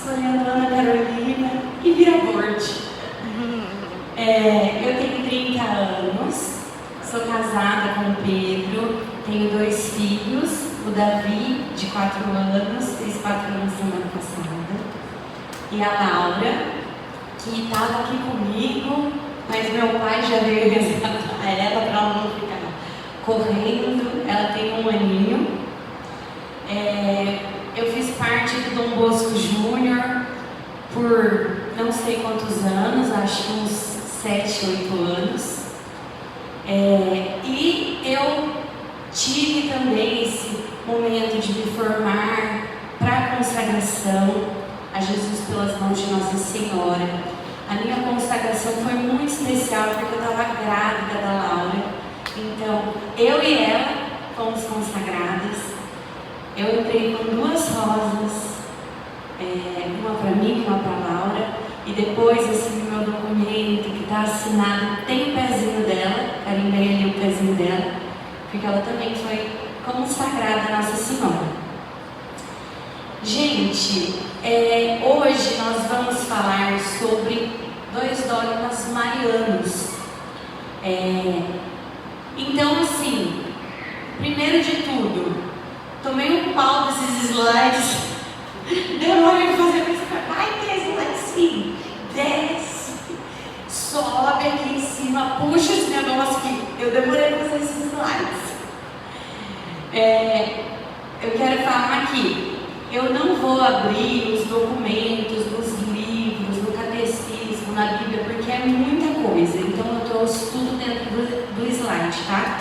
escolhendo Ana Carolina e vira board. Eu tenho 30 anos, sou casada com o Pedro, tenho 2 filhos, o Davi, de 4 anos, fez 4 anos semana passada, e a Laura, que estava aqui comigo, mas meu pai já veio resgatar ela para ela não ficar correndo. Ela tem 1 aninho. Eu fiz parte do Dom Bosco Júnior por não sei quantos anos, acho que uns 7, 8 anos. E eu tive também esse momento de me formar para a consagração a Jesus pelas mãos de Nossa Senhora. A minha consagração foi muito especial porque eu estava grávida da Laura. Então, eu e ela fomos consagradas. Eu entrei com 2 rosas, uma para mim, uma para a Laura. E depois, assim, meu documento que está assinado tem o pezinho dela, carimbei ali o pezinho dela, porque ela também foi consagrada a Nossa Senhora. Gente, hoje nós vamos falar sobre 2 dogmas marianos. Então, assim, primeiro de tudo, tomei um pau desses slides, demorei para fazer isso. Vai ter slide sim, desce, sobe aqui em cima, puxa esse negócio aqui. Eu demorei para fazer esses slides. Eu quero falar aqui. Eu não vou abrir os documentos, os livros, no catecismo, na Bíblia, porque é muita coisa. Então eu trouxe tudo dentro do slide, tá?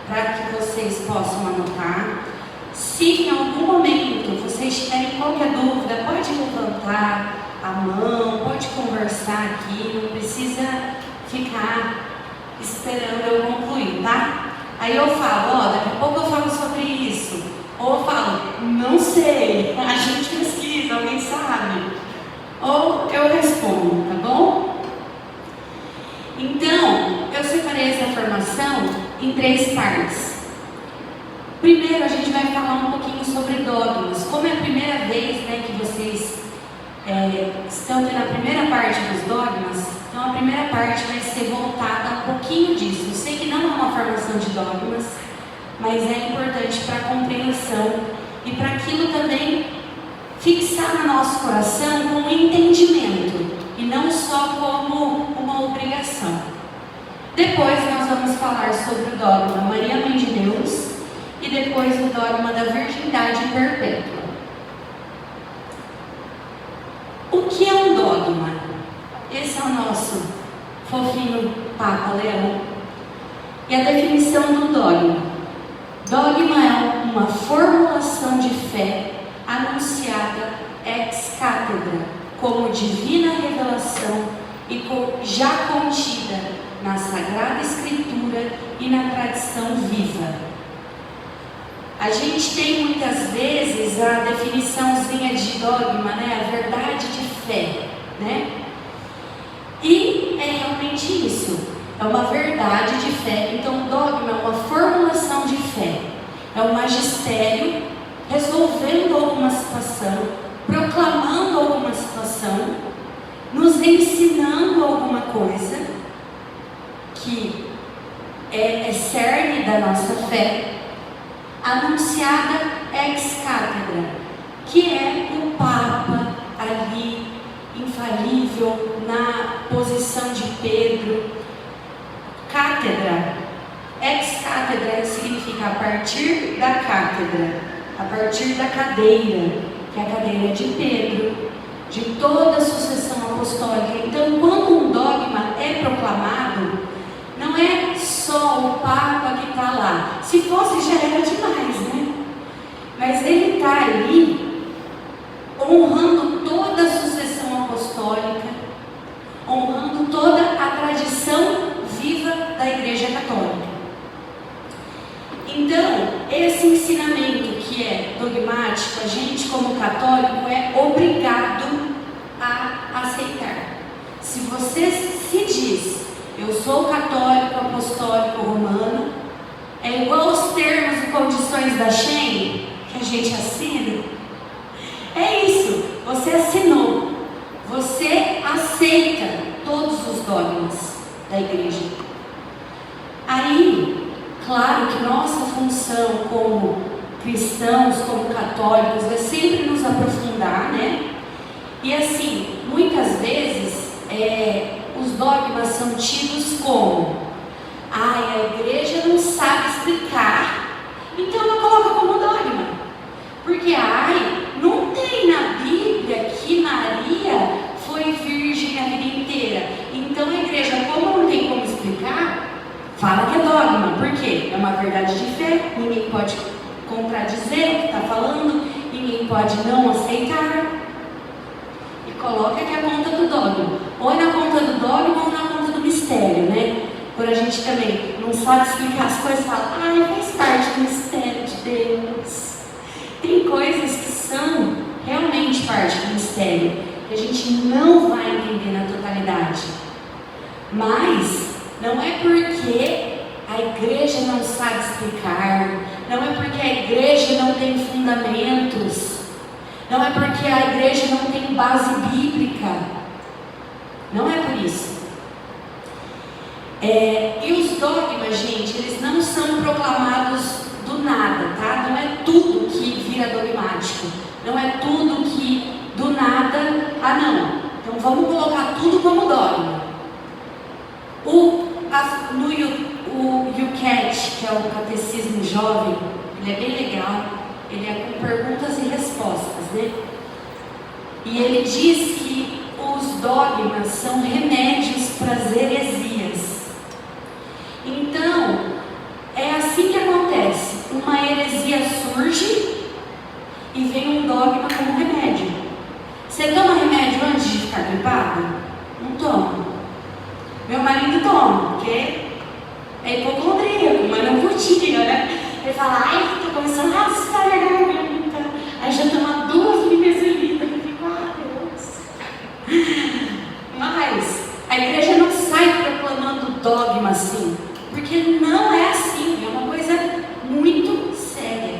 Para que vocês possam anotar. Se em algum momento vocês tiverem qualquer dúvida, pode levantar a mão, pode conversar aqui, não precisa ficar esperando eu concluir, tá? Aí eu falo, daqui a pouco eu falo sobre isso. Ou eu falo, não sei, a gente pesquisa, alguém sabe. Ou eu respondo, tá bom? Então, eu separei essa formação em 3 partes. Primeiro, a gente vai falar um pouquinho sobre dogmas. Como é a primeira vez, que vocês estão na primeira parte dos dogmas, então a primeira parte vai ser voltada a um pouquinho disso. Eu sei que não é uma formação de dogmas, mas é importante para a compreensão e para aquilo também fixar no nosso coração com um entendimento e não só como uma obrigação. Depois nós vamos falar sobre o dogma Maria Mãe de Deus e depois o dogma da virgindade perpétua. O que é um dogma? Esse é o nosso fofinho Papa Leão. E a definição do dogma. Dogma é uma formulação de fé anunciada ex cátedra, como divina revelação e já contida na Sagrada Escritura e na tradição viva. A gente tem muitas vezes a definiçãozinha de dogma, a verdade de fé, E é realmente isso. É uma verdade de fé. Então, dogma é uma formulação de fé. É um magistério resolvendo alguma situação, proclamando alguma situação, nos ensinando alguma coisa que é cerne da nossa fé, anunciada ex cátedra, que é o Papa ali, infalível, na posição de Pedro. Cátedra, ex cátedra significa a partir da cátedra, a partir da cadeira, que é a cadeira de Pedro, de toda a sucessão apostólica. Então, quando um dogma é proclamado, não é só o Papa que está lá. Se fosse, já era demais, Mas ele está ali honrando toda a sucessão apostólica, honrando toda a tradição viva da Igreja Católica. Então, esse ensinamento que é dogmático, a gente como católico é obrigado a aceitar. Se você se diz, eu sou católico, apostólico, romano, é igual aos termos e condições da Schengen, que a gente assina. É isso, você assinou. aceita todos os dogmas da igreja. Aí, claro que nossa função como cristãos, como católicos, é sempre nos aprofundar, né? E assim, muitas vezes, os dogmas são tidos como: a igreja não sabe explicar, então ela coloca como dogma. Porque, não tem na Bíblia que Maria foi virgem a vida inteira. Então a igreja, como não tem como explicar, fala que é dogma. Por quê? É uma verdade de fé, ninguém pode contradizer o que está falando, ninguém pode não aceitar. E coloca que é a conta do dogma. Ou é na conta do dogma ou na conta do mistério, né? Quando a gente também não sabe explicar as coisas, fala: faz parte do mistério de Deus. Tem coisas que são realmente parte do mistério, que a gente não vai entender na totalidade. Mas não é porque a igreja não sabe explicar, não é porque a igreja não tem fundamentos, não é porque a igreja não tem base bíblica. Não é por isso. E os dogmas, gente, eles não são proclamados do nada, tá? Não é tudo que vira dogmático. Não é tudo que do nada, não. Então vamos colocar tudo como dogma. O YouCat, que é o Catecismo Jovem, ele é bem legal. Ele é com perguntas e respostas, né? E ele diz que os dogmas são remédios para as heresias. Então, é assim que acontece. Uma heresia surge e vem um dogma como remédio. Você toma remédio antes de ficar gripado? Não toma. Meu marido toma, porque é hipocondríaco, mas não podia, né? Ele fala: tô começando a raspar a garganta. Aí já toma 2 nimesulinas. Eu fico: Deus. Mas a igreja não sai proclamando dogma assim, porque não é assim, é uma coisa muito séria.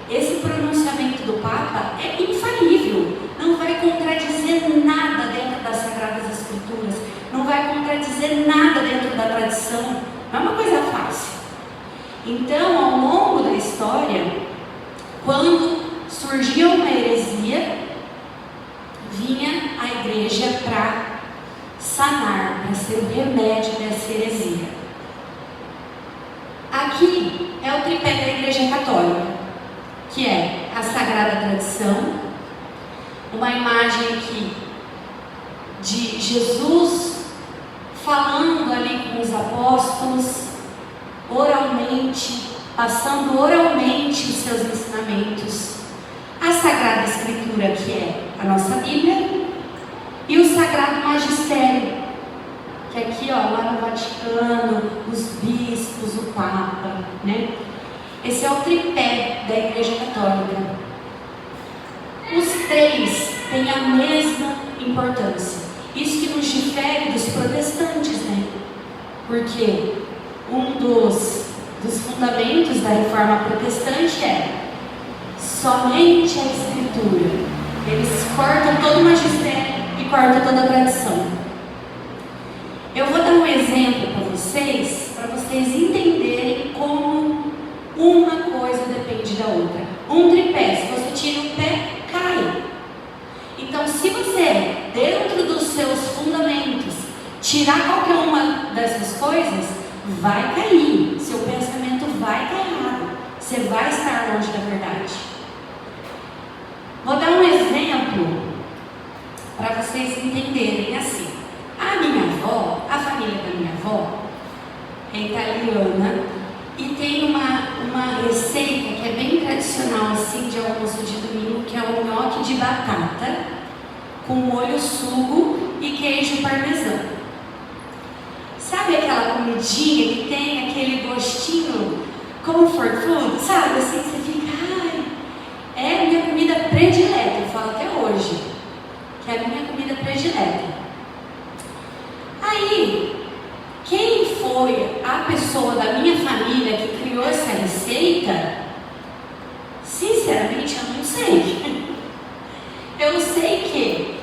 Esse pronunciamento do Papa é infalível, não vai contradizer nada dentro das Sagradas Escrituras, não vai contradizer nada dentro da tradição, não é uma coisa fácil. Então, ao longo da história, quando surgia uma heresia, vinha a igreja para sanar, para ser o remédio dessa heresia. Aqui é o tripé da Igreja Católica, que é a Sagrada Tradição, uma imagem aqui de Jesus falando ali com os apóstolos, oralmente, passando oralmente os seus ensinamentos. A Sagrada Escritura, que é a nossa Bíblia, e o Sagrado Magistério, que aqui, lá no Vaticano, os bispos, o Papa, né? Esse é o tripé da Igreja Católica. Os 3 têm a mesma importância. Isso que nos difere dos protestantes, né? Porque um dos fundamentos da reforma protestante é somente a Escritura. Eles cortam todo o magistério e cortam toda a tradição. Eu vou dar um exemplo para vocês entenderem como uma coisa depende da outra. Um tripé, se você tira o pé, cai. Então, se você, dentro dos seus fundamentos, tirar qualquer uma dessas coisas, vai cair. Seu pensamento vai estar errado. Você vai estar longe da verdade. Vou dar um exemplo para vocês entenderem assim. A minha avó, a família da minha avó, é italiana e tem uma receita que é bem tradicional assim de almoço de domingo, que é o nhoque de batata com molho sugo e queijo parmesão. Sabe aquela comidinha que tem aquele gostinho comfort food, sabe? Assim, você fica, é a minha comida predileta, eu falo até hoje, que é a minha comida predileta. Aí, quem foi a pessoa da minha família que criou essa receita? Sinceramente, eu não sei. Eu sei que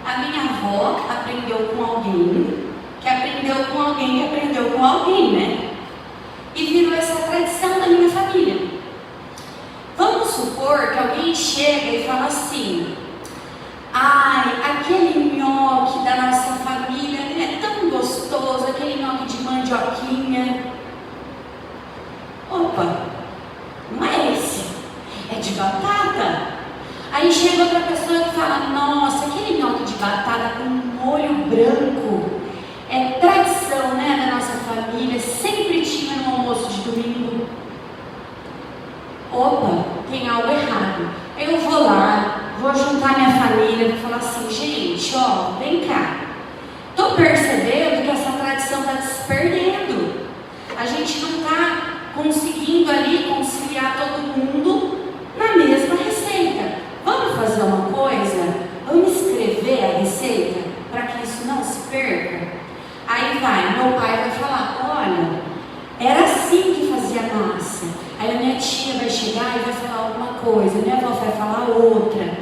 a A minha avó aprendeu com alguém, que aprendeu com alguém, que aprendeu com alguém, né? E virou essa tradição da minha família. Vamos supor que alguém chega e fala assim: ai, aquele nhoque da nossa família é tão gostoso, aquele nhoque de mandioquinha. Opa, não é esse, é de batata. Aí chega outra pessoa que fala: nossa, aquele nhoque de batata com molho branco é tradição, né, da nossa família, sempre tinha no almoço de domingo. Opa, tem algo errado. Eu vou lá, vou juntar minha família, vou falar assim: gente, ó, vem cá. Tô percebendo que essa tradição está se perdendo. A gente não está conseguindo ali conciliar todo mundo na mesma receita. Vamos fazer uma coisa? Vamos escrever a receita para que isso não se perca? Aí meu pai vai falar: olha, era assim que fazia massa. Aí a minha tia vai chegar e vai falar alguma coisa, minha avó vai falar outra.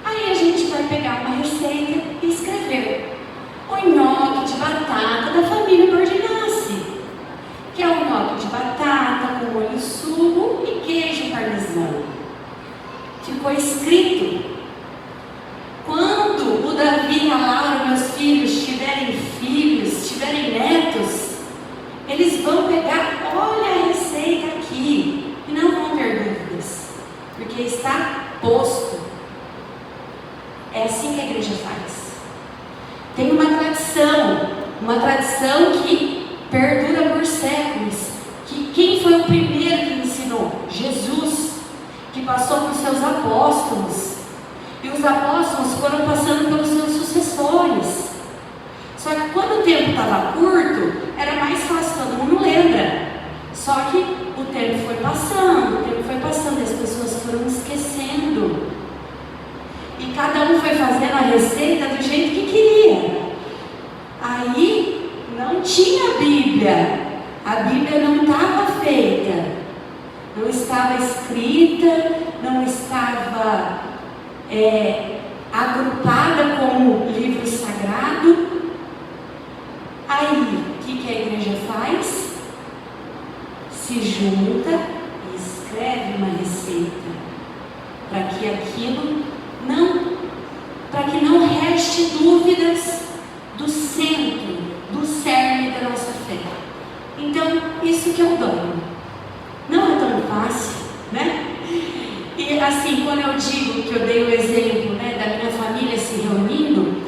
Aí a gente vai pegar uma receita e escrever: o nhoque de batata da família Bordinassi, que é o nhoque de batata com molho sugo e queijo parmesão. Ficou escrito. Quando o Davi e a Laura, meus filhos, tiverem netos, eles vão pegar, olha a receita aqui, e não vão ter dúvidas, porque está posto. É assim que a igreja faz. Tem uma tradição que perdura por séculos. Que quem foi o primeiro que ensinou? Jesus, que passou por seus apóstolos. E os apóstolos foram passando pelos seus sucessores. Só que quando o tempo estava curto, era mais fácil, todo mundo lembra. Só que o tempo foi passando, e as pessoas foram esquecendo. E cada um foi fazendo a receita do jeito que queria. Aí não tinha Bíblia. A Bíblia não estava feita. Não estava escrita, não estava agrupada como livro sagrado. Aí, o que a igreja faz? Se junta e escreve uma receita, para que não reste dúvidas do centro, do cerne da nossa fé. Então, isso que é o dogma. Não é tão fácil, né? E assim, quando eu digo que eu dei o exemplo, né, da minha família se reunindo,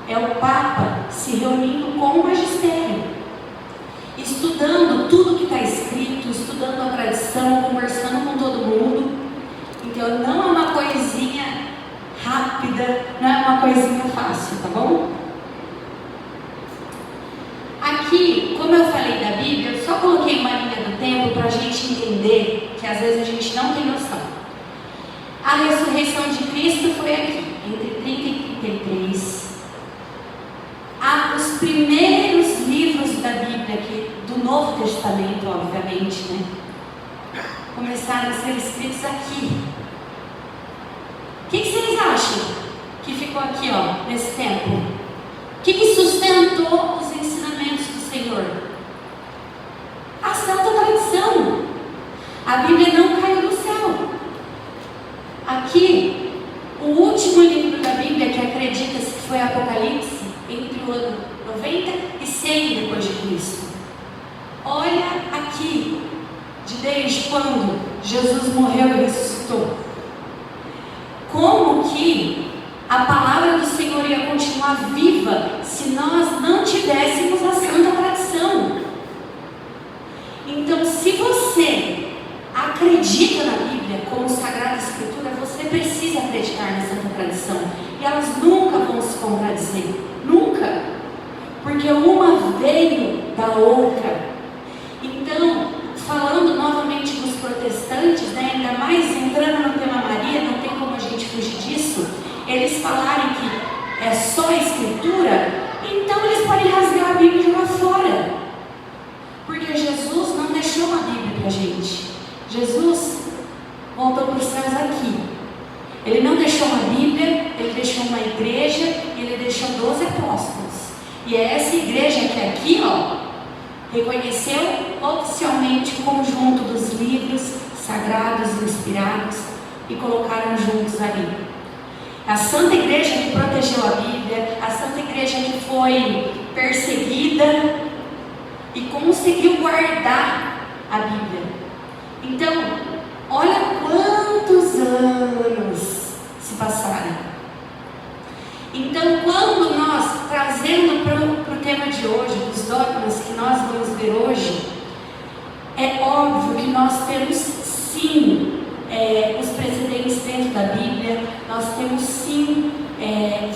é o Papa se reunindo com o magistério, estudando tudo que está escrito, estudando a tradição, conversando com todo mundo. Então não é uma coisinha rápida, não é uma coisinha fácil, tá bom? Aqui, como eu falei da Bíblia, eu só coloquei uma linha do tempo para a gente entender que às vezes a gente não tem noção. A ressurreição de Cristo foi aqui, entre 30 e 33. Os primeiros livros da Bíblia, aqui, do Novo Testamento, obviamente, né, começaram a ser escritos aqui. O que vocês acham que ficou aqui, ó, nesse tempo? O que sustentou os ensinamentos do Senhor? A santa tradição. A Bíblia não caiu do céu. Aqui, o último livro da Bíblia que acredita-se que foi Apocalipse, entre o ano 90 e 100 depois de Cristo. Olha aqui, desde quando Jesus morreu e ressuscitou. Como que a palavra do Senhor ia continuar viva se nós não tivéssemos a santa tradição? Então, se você acredita na Bíblia como Sagrada Escritura, você precisa acreditar na santa tradição. E elas nunca vão se contradizer. Nunca. Porque uma veio da outra. Então, falando novamente dos protestantes, né, ainda mais entrando no tema Maria, não tem como a gente fugir disso, eles falarem que é só a Escritura, então eles podem rasgar a Bíblia e jogar fora. Porque Jesus não deixou uma Bíblia pra gente. Jesus voltou para os céus aqui. Ele não deixou uma Bíblia, ele deixou uma igreja e E é essa igreja que aqui, reconheceu oficialmente o conjunto dos livros sagrados inspirados e colocaram juntos ali. A Santa Igreja que protegeu a Bíblia, a Santa Igreja que foi perseguida e conseguiu guardar a Bíblia. Então, olha quantos anos se passaram. Então, quando nós, trazendo para o tema de hoje, os dogmas que nós vamos ver hoje, é óbvio que nós temos sim os precedentes dentro da Bíblia, nós temos sim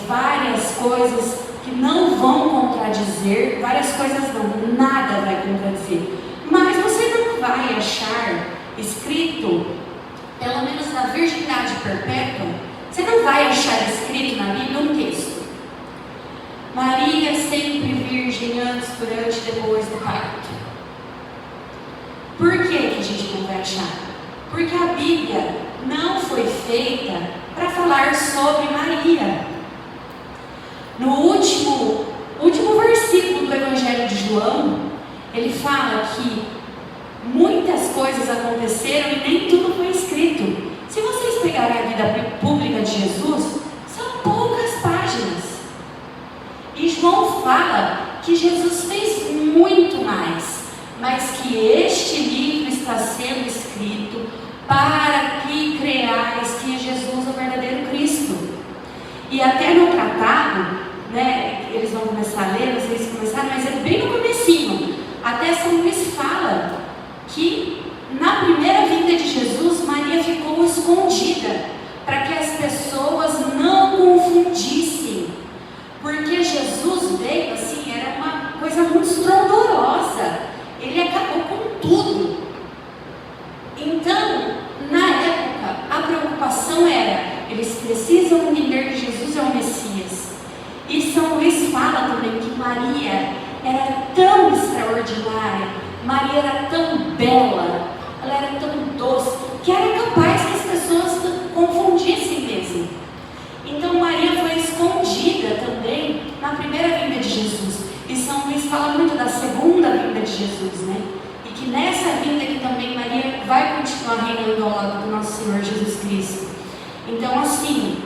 várias coisas que não vão contradizer, várias coisas não, nada vai contradizer, mas você não vai achar escrito, pelo menos na virgindade perpétua, você não vai achar escrito na Bíblia um texto: Maria sempre virgem antes, durante e depois do parto. Por que a gente não vai achar? Porque a Bíblia não foi feita para falar sobre Maria. No último versículo do Evangelho de João, ele fala que muitas coisas aconteceram e nem tudo foi escrito. Se vocês pegarem a vida pública de Jesus, são poucas páginas. E João fala que Jesus fez muito mais, mas que este livro está sendo escrito para que creais que Jesus é o verdadeiro Cristo. E até no tratado, eles vão começar a ler, vocês começaram, mas é bem no comecinho. Até São Luís fala que na primeira vinda de Jesus, Maria ficou escondida, para que as pessoas não confundissem. Porque Jesus veio assim, era uma coisa muito estrondorosa. Ele acabou com tudo. Então, na época, a preocupação era: eles precisam entender que Jesus é o Messias. E São Luís fala também que Maria era tão extraordinária, Maria era tão bela, ela era tão doce, que era capaz que as pessoas confundissem mesmo. Então Maria foi escondida também na primeira vinda de Jesus. E São Luís fala muito da segunda vinda de Jesus, E que nessa vinda que também Maria vai continuar reinando ao lado do nosso Senhor Jesus Cristo. Então assim,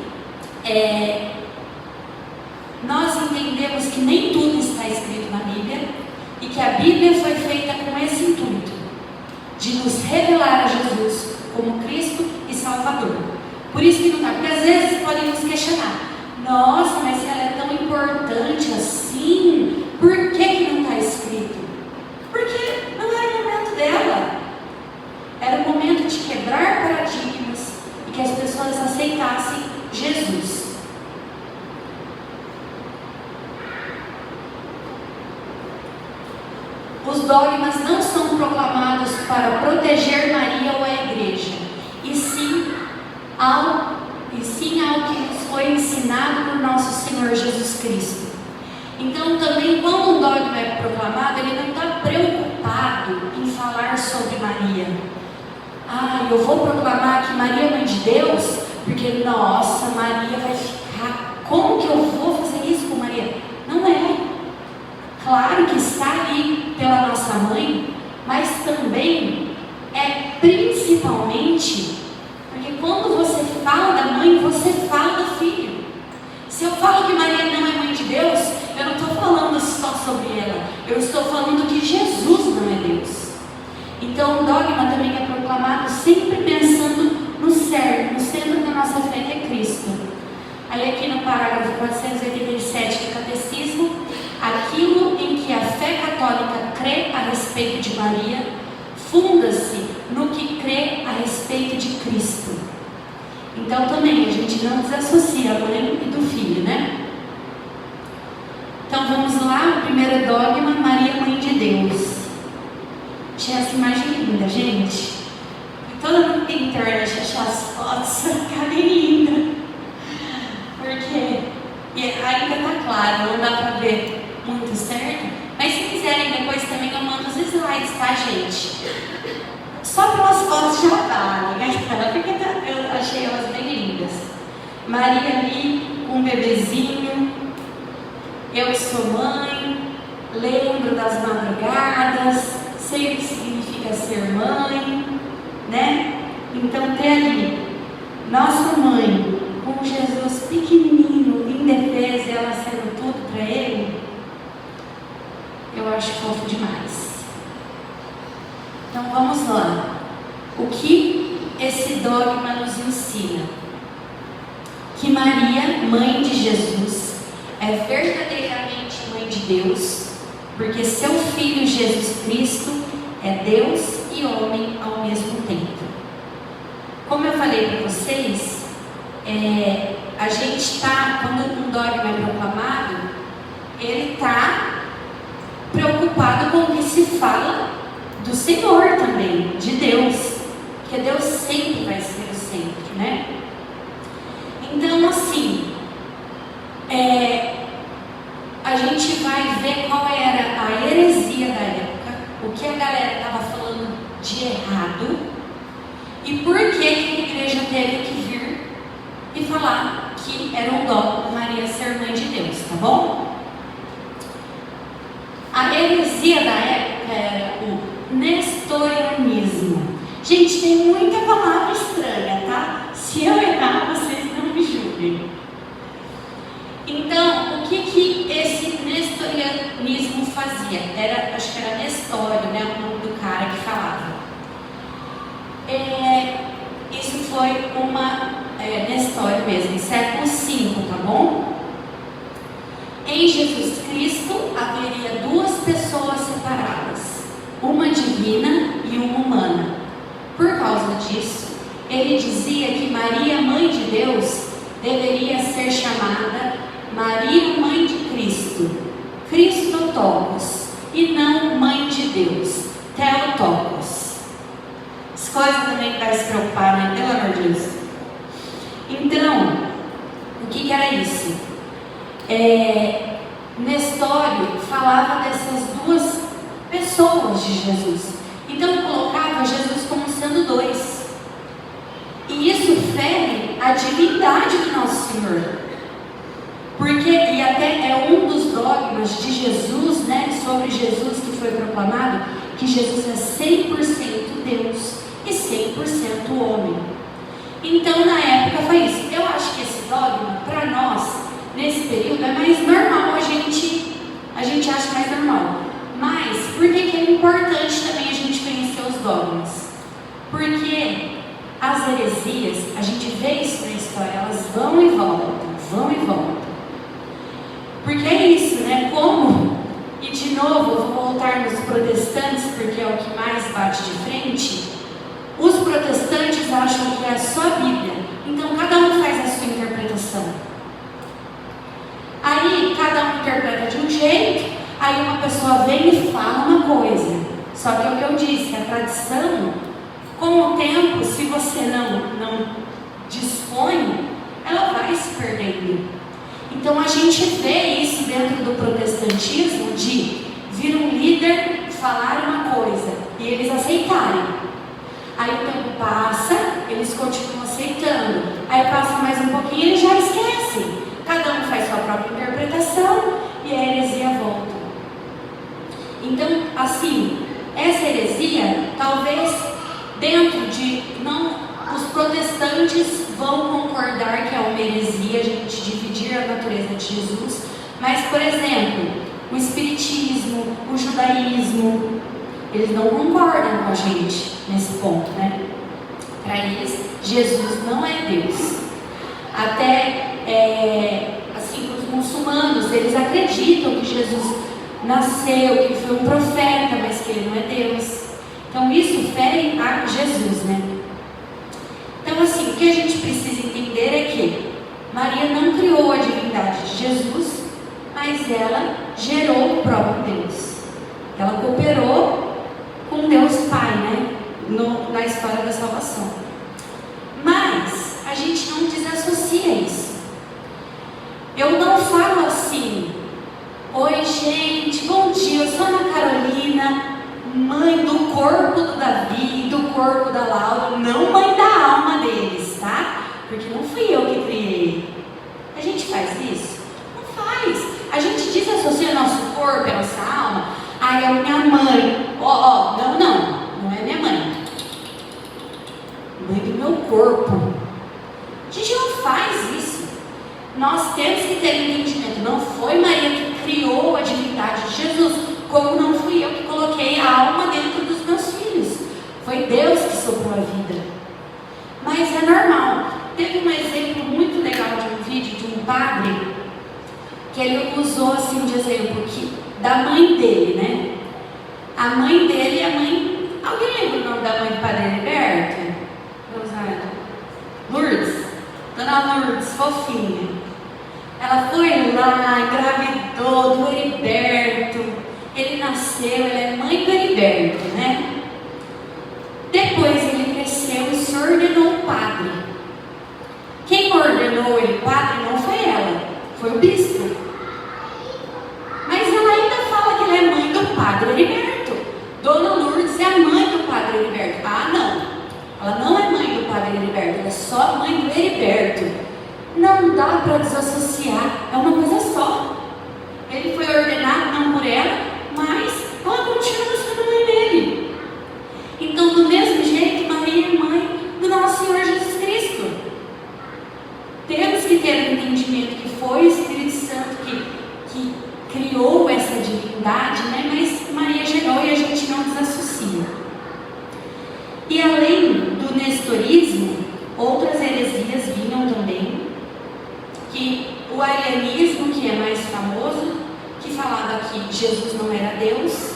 nós entendemos que nem tudo está escrito na Bíblia e que a Bíblia foi feita com esse intuito, de nos revelar a Jesus como Cristo e Salvador. Por isso que não está, porque às vezes podem nos questionar: nossa, mas se ela é tão importante assim, por que não está escrito? Porque não era o momento dela, era o momento de quebrar paradigmas e que as pessoas aceitassem Jesus. Os dogmas não são proclamados para proteger Maria ou a igreja, e sim ao que nos foi ensinado por nosso Senhor Jesus Cristo. Então também, quando um dogma é proclamado, ele não está preocupado em falar sobre Maria. Eu vou proclamar que Maria é mãe de Deus, porque nossa, Maria vai ficar, como que eu vou fazer isso com Maria? Não é. Claro que está ali pela nossa mãe, mas também principalmente porque quando você fala da mãe, você fala do filho. Se eu falo que Maria não é mãe de Deus, eu não estou falando só sobre ela, eu estou falando que Jesus não é Deus. Então o dogma também é proclamado sempre pensando no centro da nossa fé, que é Cristo. Aí aqui no parágrafo 487 do Catecismo: aquilo em que a fé católica crê a respeito de Maria, funda-se no que crê a respeito de Cristo. Então também a gente não desassocia a mãe e do filho, Então vamos lá, o primeiro dogma: Maria, mãe de Deus. Achei essa imagem linda, gente. Toda mundo tem internet, achei as fotos, fica bem linda. Porque ainda está claro, não dá para ver muito certo, mas se quiserem depois também eu mando os slides, tá, gente? Só pelas fotos já valem, porque eu achei elas bem lindas. Maria ali com um bebezinho, Eu que sou mãe, lembro das madrugadas, sei o que significa ser mãe, né? Então ter ali nossa mãe com Jesus pequenininho, indefeso, e ela sendo tudo para ele, eu acho fofo demais. Então vamos lá. O que esse dogma nos ensina? Que Maria, mãe de Jesus, é verdadeiramente mãe de Deus, porque seu filho Jesus Cristo é Deus e homem ao mesmo tempo. Como eu falei para vocês, a gente está, quando um dogma é proclamado, ele está preocupado com o que se fala do Senhor também, de Deus, porque Deus sempre vai ser o centro, né? Então, assim, a gente vai ver qual era a heresia da época, o que a galera estava falando de errado e por que a igreja teve que vir e falar que era um dogma Maria ser mãe de Deus, tá bom? A heresia da época era o nestorianismo. Gente, tem muita palavra estranha, tá? Se eu errar, vocês não me julguem. Então, o que esse nestorianismo fazia? Acho que era Nestório, né? O nome do cara que falava. Isso foi Nestório mesmo, em século V, tá bom? Em Jesus Cristo haveria duas pessoas separadas, uma divina e uma humana. Por causa disso, ele dizia que Maria, mãe de Deus, deveria ser chamada Maria, mãe de Cristo, Christotokos, e não mãe de Deus, Theotokos. As coisas também vai se preocupar, né? Pelo amor de Deus. Então, o que era isso? Nestório falava dessas duas pessoas de Jesus. Então colocava Jesus como sendo dois. E isso fere a divindade do nosso Senhor. Porque, e até é um dos dogmas de Jesus, né, sobre Jesus que foi proclamado, que Jesus é 100% Deus e 100% homem. Então na época foi isso. Eu acho que esse dogma, para nós, nesse período, é mais normal, a gente acha mais normal. Mas, por que é importante também a gente conhecer os dogmas? Porque as heresias, a gente vê isso na história, elas vão e voltam. Porque é isso, né? E de novo, eu vou voltar nos protestantes, porque é o que mais bate de frente. Os protestantes acham que é só a Bíblia, então cada um faz a sua interpretação. Aí, cada um interpreta de um jeito, aí uma pessoa vem e fala uma coisa. Só que é o que eu disse, a tradição, com o tempo, se você não dispõe, ela vai se perdendo. Então a gente vê isso dentro do protestantismo, de vir um líder falar uma coisa e eles aceitarem. Aí o tempo passa, eles continuam aceitando. Aí passa mais um pouquinho e eles já esquecem. Cada um faz sua própria interpretação e a heresia volta. Então, assim, essa heresia, talvez dentro de... os protestantes vão concordar que é uma heresia a gente dividir a natureza de Jesus, mas, por exemplo, o espiritismo, o judaísmo, eles não concordam com a gente nesse ponto, né? Para eles, Jesus não é Deus. Até, assim, os muçulmanos, eles acreditam que Jesus nasceu, que foi um profeta, mas que ele não é Deus. Então isso fere a Jesus, né? Então, assim, o que a gente precisa entender é que Maria não criou a divindade de Jesus, mas ela gerou o próprio Deus. Ela cooperou com Deus Pai, né? Na história da salvação. Mas a gente não desassocia isso. Eu não falo assim: oi gente, bom dia, eu sou Ana Carolina, mãe do corpo do Davi e do corpo da Laura, não mãe da alma deles, tá? Porque não fui eu que criei. A gente faz isso? Não faz. A gente diz Nós temos que ter um entendimento. Não foi Maria que criou a divindade de Jesus, como não fui eu que coloquei a alma dentro dos meus filhos. Foi Deus que soprou a vida. Mas é normal. Teve um exemplo muito legal de um vídeo de um padre, que ele usou assim de exemplo da mãe dele, né? A mãe dele é a mãe... Alguém lembra o nome da mãe do Padre Heriberto? Lourdes. Dona Lourdes, fofinha. Ela foi lá, engravidou do Heriberto. Ele nasceu, ela é mãe do Heriberto, né? Depois ele cresceu e se ordenou padre. Quem ordenou ele padre não foi ela, foi o bispo. Mas ela ainda fala que ela é mãe do Padre Heriberto. Dona Lourdes é a mãe do Padre Heriberto. Ah, não. Ela não é mãe do Padre Heriberto, ela é só mãe do Heriberto. Não dá para desassociar, é uma coisa só. Ele foi ordenado não por ela, mas ela continua sendo mãe dele. Então, do mesmo jeito, Maria é mãe do nosso Senhor Jesus Cristo. Temos que ter um entendimento que foi o Espírito Santo que criou essa divindade, né? Mas Maria gerou e a gente não desassocia. E além do nestorismo, outras heresias vinham também, que o arianismo, que é mais famoso, que falava que Jesus não era Deus.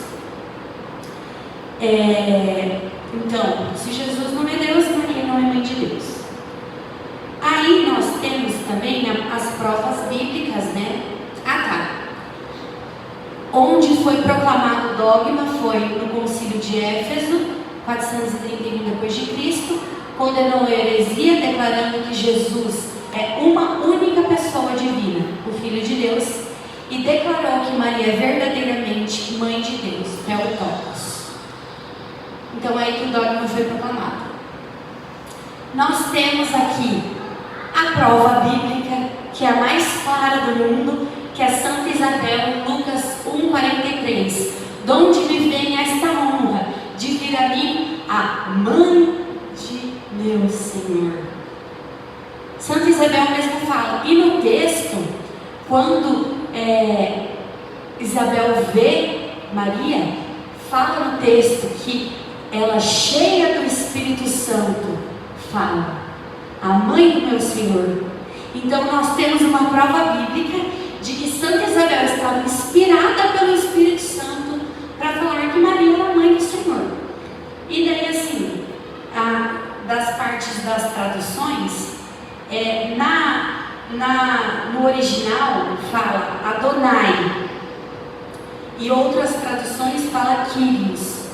Então, se Jesus não é Deus, Maria não é mãe de Deus. Aí nós temos também as provas bíblicas, né? Onde foi proclamado o dogma foi no Concílio de Éfeso, 431 d.C., condenou a heresia, declarando que Jesus é uma única pessoa divina, o Filho de Deus, e declarou que Maria é verdadeiramente mãe de Deus, Theotokos. Então é aí que o dogma foi proclamado. Nós temos aqui a prova bíblica, que é a mais clara do mundo, que é Santa Isabel, Lucas 1,43. De onde me vem esta honra de vir a mim a mãe de meu Senhor? Santa Isabel mesmo fala. E no texto, quando Isabel vê Maria, fala no texto que ela, cheia do Espírito Santo, fala: a mãe do meu Senhor. Então nós temos uma prova bíblica de que Santa Isabel estava inspirada pelo Espírito Santo para falar que Maria era a mãe do Senhor. E daí assim, das partes das traduções, no original fala Adonai, e outras traduções fala Kyrios,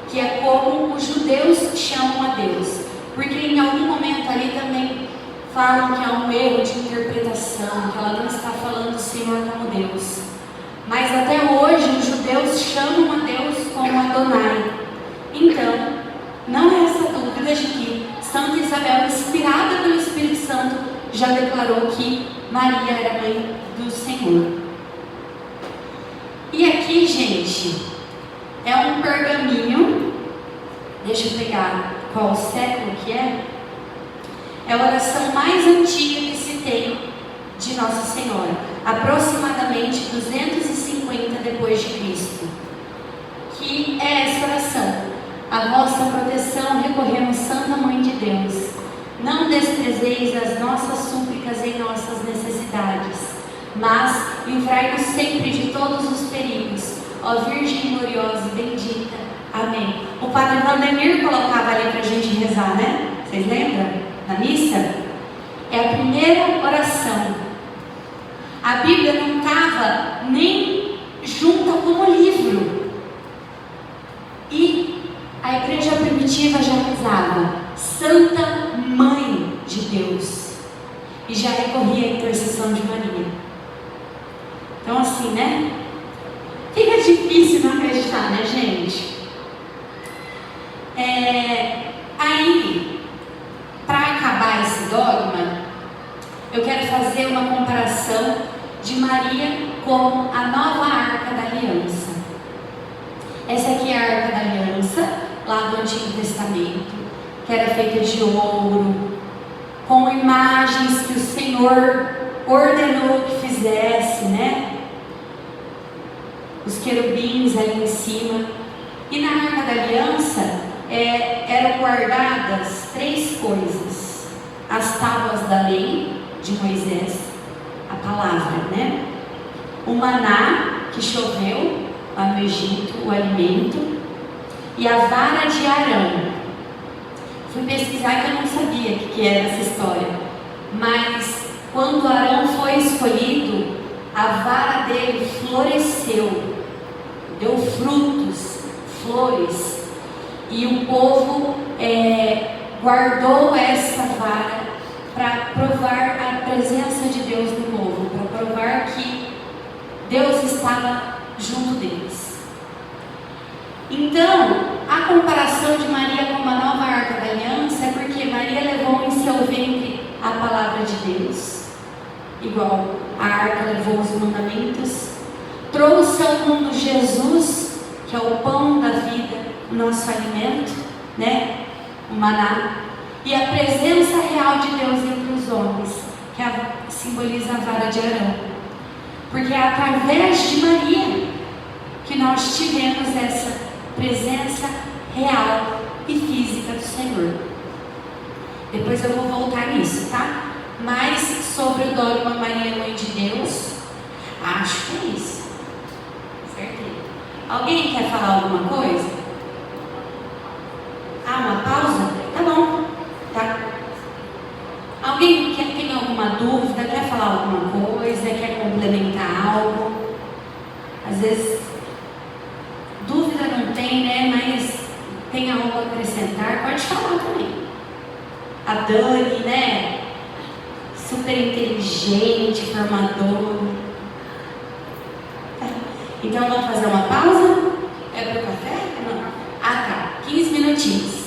que é como os judeus chamam a Deus, porque em algum momento ali também falam que há um erro de interpretação, que ela não está falando do Senhor como Deus. Mas até hoje os judeus chamam a Deus como Adonai. Então, não é essa dúvida de que Santa Isabel, inspirada pelo Espírito Santo, já declarou que Maria era mãe do Senhor. E aqui, gente, é um pergaminho. Deixa eu pegar qual século que é. É a oração mais antiga que se tem de Nossa Senhora, aproximadamente 250 depois de Cristo, que é essa oração: a vossa proteção recorremos, Santa Mãe de Deus, não desprezeis as nossas súplicas em nossas necessidades, mas livrai-nos sempre de todos os perigos, ó Virgem gloriosa e bendita. Amém. O Padre Valdemir colocava ali para a gente rezar, né? Vocês lembram? Na missa, é a primeira oração. A Bíblia não estava nem junta como livro. E a igreja primitiva já rezava Santa Mãe de Deus. E já recorria à intercessão de Maria. Então assim, né? Fica difícil não acreditar, né, gente? Aí, para acabar esse dogma, eu quero fazer uma comparação de Maria com a nova Arca da Aliança. Essa aqui é a Arca da Aliança, lá do Antigo Testamento, que era feita de ouro, com imagens que o Senhor ordenou que fizesse, né? Os querubins ali em cima. E na Arca da Aliança eram guardadas 3 coisas: as tábuas da lei de Moisés, a palavra, né? O maná que choveu lá no Egito, o alimento, e a vara de Arão. Fui pesquisar que eu não sabia o que era essa história, mas quando Arão foi escolhido, a vara dele floresceu, deu frutos, flores, e o povo guardou essa vara para provar a presença de Deus no povo, para provar que Deus estava junto deles. Então, a comparação de Maria com a nova Arca da Aliança é porque Maria levou em seu ventre a palavra de Deus, igual a arca levou os mandamentos, trouxe ao mundo Jesus, que é o pão da vida, o nosso alimento, né? O maná, e a presença real de Deus entre os homens, que simboliza a vara de Arão, porque é através de Maria que nós tivemos essa presença real e física do Senhor. Depois eu vou voltar nisso, tá? Mas sobre o dogma Maria Mãe de Deus, acho que é isso. Certeza. Alguém quer falar alguma coisa? Uma pausa? Tá bom. Tá. Alguém tem alguma dúvida, quer falar alguma coisa, quer complementar algo? Às vezes, dúvida não tem, né? Mas tem algo a acrescentar, pode falar também. A Dani, né? Super inteligente, formadora. Então vamos fazer uma pausa? É para o café? Não. Tá. 15 minutinhos.